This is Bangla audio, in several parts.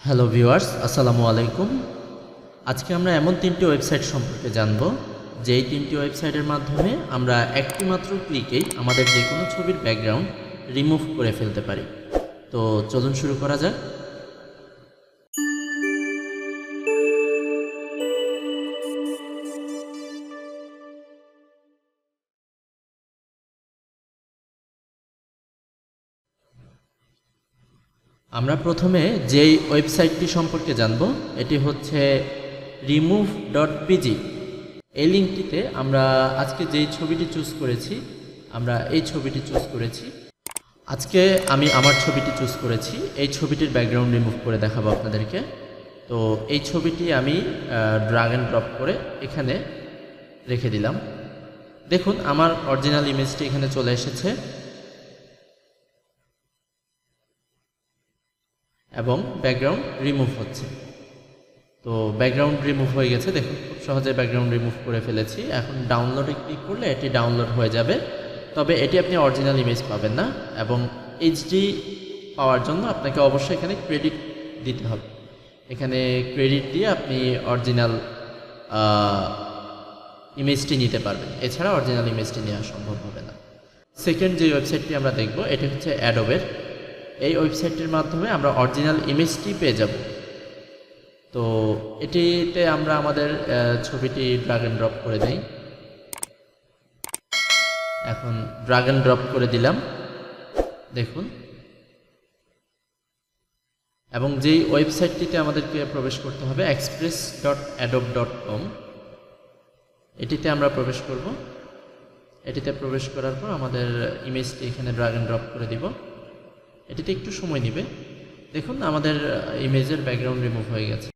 হ্যালো ভিউয়ার্স, আসসালামু আলাইকুম। আজকে আমরা এমন তিনটি ওয়েবসাইট সম্পর্কে জানব যেই তিনটি ওয়েবসাইটের মাধ্যমে আমরা একটি মাত্র ক্লিকেই আমাদের যে কোনো ছবির ব্যাকগ্রাউন্ড রিমুভ করে ফেলতে পারি। তো চলুন শুরু করা যাক। আমরা প্রথমে যেই ওয়েবসাইটটি সম্পর্কে জানব এটি হচ্ছে remove.pg। এই লিঙ্কটিতে আমরা আজকে যেই ছবিটি চুজ করেছি, আমরা এই ছবিটি চুজ করেছি। আজকে আমি আমার ছবিটি চুজ করেছি। এই ছবিটির ব্যাকগ্রাউন্ড রিমুভ করে দেখাবো আপনাদেরকে। তো এই ছবিটি আমি ড্র্যাগ অ্যান্ড ড্রপ করে এখানে রেখে দিলাম। দেখুন আমার অরিজিনাল ইমেজটি এখানে চলে এসেছে এবং ব্যাকগ্রাউন্ড রিমুভ হচ্ছে। তো ব্যাকগ্রাউন্ড রিমুভ হয়ে গেছে, দেখুন খুব সহজে ব্যাকগ্রাউন্ড রিমুভ করে ফেলেছি। এখন ডাউনলোডে ক্লিক করলে এটি ডাউনলোড হয়ে যাবে, তবে এটি আপনি অরিজিনাল ইমেজ পাবেন না এবং এইচডি পাওয়ার জন্য আপনাকে অবশ্যই এখানে ক্রেডিট দিতে হবে। এখানে ক্রেডিট দিয়ে আপনি অরিজিনাল ইমেজটি নিতে পারবেন, এছাড়া অরিজিনাল ইমেজটি নেওয়া সম্ভব হবে না। সেকেন্ড যে ওয়েবসাইটটি আমরা দেখব এটি হচ্ছে অ্যাডোবের। এই ওয়েবসাইটটির মাধ্যমে আমরা অরিজিনাল ইমেজটি পেয়ে যাব। তো এটিতে আমরা আমাদের ছবিটি ড্র্যাগ অ্যান্ড ড্রপ করে দেই। এখন ড্র্যাগ অ্যান্ড ড্রপ করে দিলাম, দেখুন। এবং যেই ওয়েবসাইটটিতে আমাদেরকে প্রবেশ করতে হবে express.adobe.com, এটিতে আমরা প্রবেশ করব। এটিতে প্রবেশ করার পর আমাদের ইমেজটি এখানে ড্র্যাগ অ্যান্ড ড্রপ করে দিব। এটিতে একটু সময় নেবে। দেখুন আমাদের ইমেজের ব্যাকগ্রাউন্ড রিমুভ হয়ে গেছে।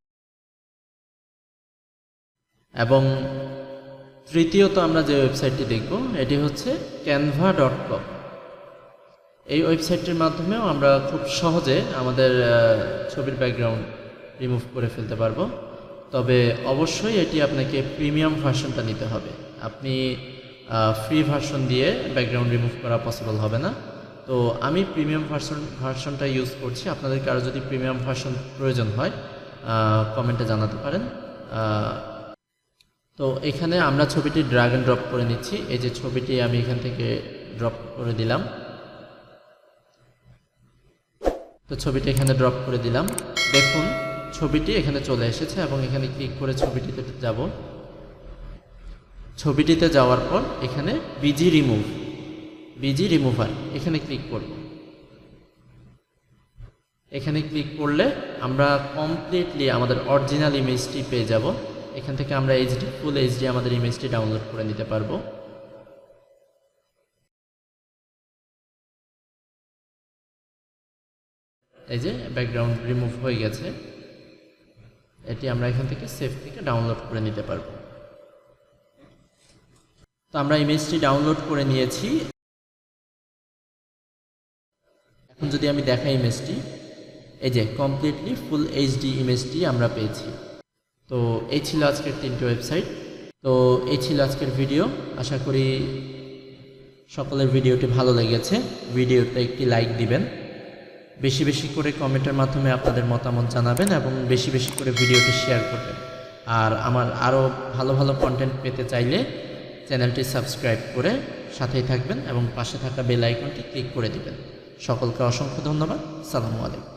এবং তৃতীয়ত আমরা যে ওয়েবসাইটটি দেখব এটি হচ্ছে canva.com। এই ওয়েবসাইটটির মাধ্যমেও আমরা খুব সহজে আমাদের ছবির ব্যাকগ্রাউন্ড রিমুভ করে ফেলতে পারবো, তবে অবশ্যই এটি আপনাকে প্রিমিয়াম ভার্সনটা নিতে হবে। আপনি ফ্রি ভার্সন দিয়ে ব্যাকগ্রাউন্ড রিমুভ করা পসিবল হবে না। তো আমি প্রিমিয়াম ভার্সনটা ইউজ করছি। আপনাদের কারো যদি প্রিমিয়াম ভার্সন প্রয়োজন হয় কমেন্টে জানাতে পারেন। তো এখানে আমরা ছবিটি ড্র্যাগ অ্যান্ড ড্রপ করে নিচ্ছি। এই যে ছবিটি আমি এখান থেকে ড্রপ করে দিলাম। তো ছবিটি এখানে ড্রপ করে দিলাম, দেখুন ছবিটি এখানে চলে এসেছে এবং এখানে ক্লিক করে ছবিটিতে যাব। ছবিটিতে যাওয়ার পর এখানে বিজি রিমুভার এখানে ক্লিক করব। এখানে ক্লিক করলে আমরা কমপ্লিটলি আমাদের অরিজিনাল ইমেজটি পেয়ে যাব। এখান থেকে আমরা ফুল এইচডি আমাদের ইমেজটি ডাউনলোড করে নিতে পারবো। এই যে ব্যাকগ্রাউন্ড রিমুভ হয়ে গেছে, এটি আমরা এখান থেকে সেভ থেকে ডাউনলোড করে নিতে পারবো। তো আমরা ইমেজটি ডাউনলোড করে নিয়েছি। এখন যদি আমি দেখাই ইমেজটি, এই যে কমপ্লিটলি ফুল এইচডি ইমেজটি আমরা পেয়েছি। তো এই ছিল আজকের তিনটি ওয়েবসাইট। তো এই ছিল আজকের ভিডিও। আশা করি সকলের ভিডিওটি ভালো লেগেছে। ভিডিওতে একটি লাইক দিবেন, বেশি বেশি করে কমেন্টের মাধ্যমে আপনাদের মতামত জানাবেন এবং বেশি বেশি করে ভিডিওটি শেয়ার করবেন। আর আমার আরও ভালো ভালো কন্টেন্ট পেতে চাইলে চ্যানেলটি সাবস্ক্রাইব করে সাথেই থাকবেন এবং পাশে থাকা বেল আইকনটি ক্লিক করে দিবেন। সকলকে অসংখ্য ধন্যবাদ। আসসালামু আলাইকুম।